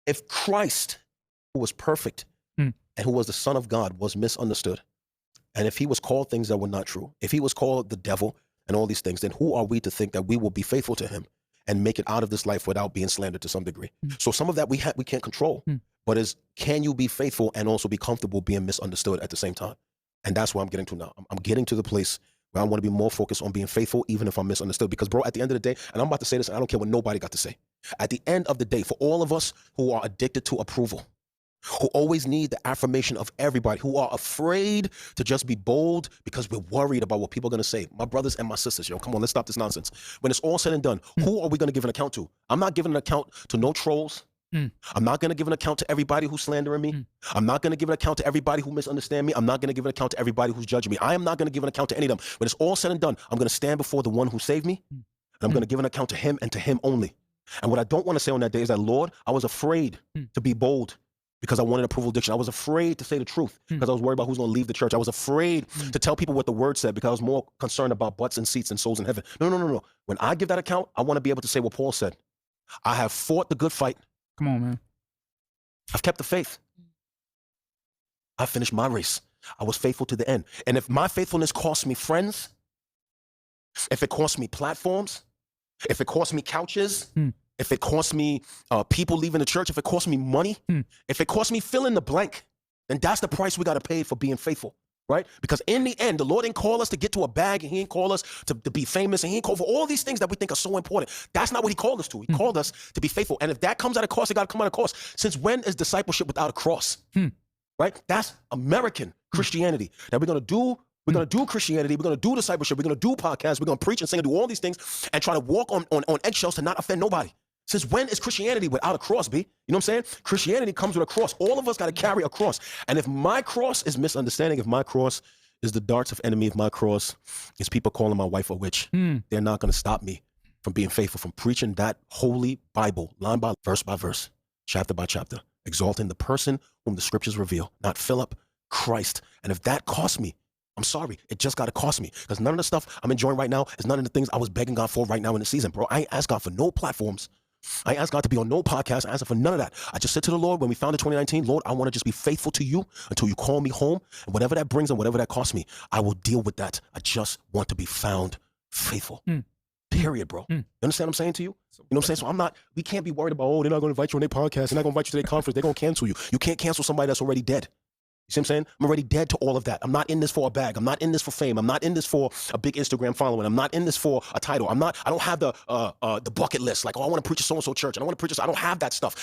If Christ, who was perfect and who was the Son of God, was misunderstood, and if he was called things that were not true, if he was called the devil and all these things, then who are we to think that we will be faithful to him and make it out of this life without being slandered to some degree? So some of that we can't control, but can you be faithful and also be comfortable being misunderstood at the same time? And that's where I'm getting to now. I'm getting to the place where I want to be more focused on being faithful, even if I'm misunderstood. Because, bro, at the end of the day, and I'm about to say this, and I don't care what nobody got to say. At the end of the day, for all of us who are addicted to approval, who always need the affirmation of everybody, who are afraid to just be bold because we're worried about what people are going to say. My brothers and my sisters, come on, let's stop this nonsense. When it's all said and done, who are we going to give an account to? I'm not giving an account to no trolls. I'm not going to give an account to everybody who's slandering me. I'm not going to give an account to everybody who misunderstands me. I'm not going to give an account to everybody who's judging me. I am not going to give an account to any of them. When it's all said and done, I'm going to stand before the one who saved me, and I'm going to give an account to him and to him only. And what I don't want to say on that day is that, Lord, I was afraid to be bold because I wanted approval addiction. I was afraid to say the truth because I was worried about who's going to leave the church. I was afraid to tell people what the word said because I was more concerned about butts and seats and souls in heaven. No. When I give that account, I want to be able to say what Paul said. I have fought the good fight. Come on, man. I've kept the faith. I finished my race. I was faithful to the end. And if my faithfulness cost me friends, if it cost me platforms, if it cost me couches, if it cost me people leaving the church, if it cost me money, if it cost me fill in the blank, then that's the price we got to pay for being faithful, right? Because in the end, the Lord didn't call us to get to a bag, and he didn't call us to be famous, and he didn't call for all these things that we think are so important. That's not what he called us to. He called us to be faithful. And if that comes at a cost, it got to come at a cost. Since when is discipleship without a cross? Right? That's American Christianity. That we're going to do Christianity, we're going to do discipleship, we're going to do podcasts, we're going to preach and sing and do all these things and try to walk on eggshells to not offend nobody. Since when is Christianity without a cross, B? You know what I'm saying? Christianity comes with a cross. All of us got to carry a cross. And if my cross is misunderstanding, if my cross is the darts of enemy, if my cross is people calling my wife a witch, they're not going to stop me from being faithful, from preaching that holy Bible, line by verse, chapter by chapter, exalting the person whom the scriptures reveal, not Philip, Christ. And if that costs me, I'm sorry, it just got to cost me, because none of the stuff I'm enjoying right now is none of the things I was begging God for right now in the season, bro. I ain't asked God for no platforms. I asked God to be on no podcast. I asked him for none of that. I just said to the Lord when we founded 2019, Lord, I want to just be faithful to you until you call me home. And whatever that brings and whatever that costs me, I will deal with that. I just want to be found faithful. Period, bro. You understand what I'm saying to you? You know what I'm saying? So we can't be worried about, oh, they're not going to invite you on their podcast. They're not going to invite you to their conference. They're going to cancel you. You can't cancel somebody that's already dead. You see what I'm saying? I'm already dead to all of that. I'm not in this for a bag. I'm not in this for fame. I'm not in this for a big Instagram following. I'm not in this for a title. I don't have the bucket list. Like, oh, I want to preach at so-and-so church. And I want to preach this. I don't have that stuff.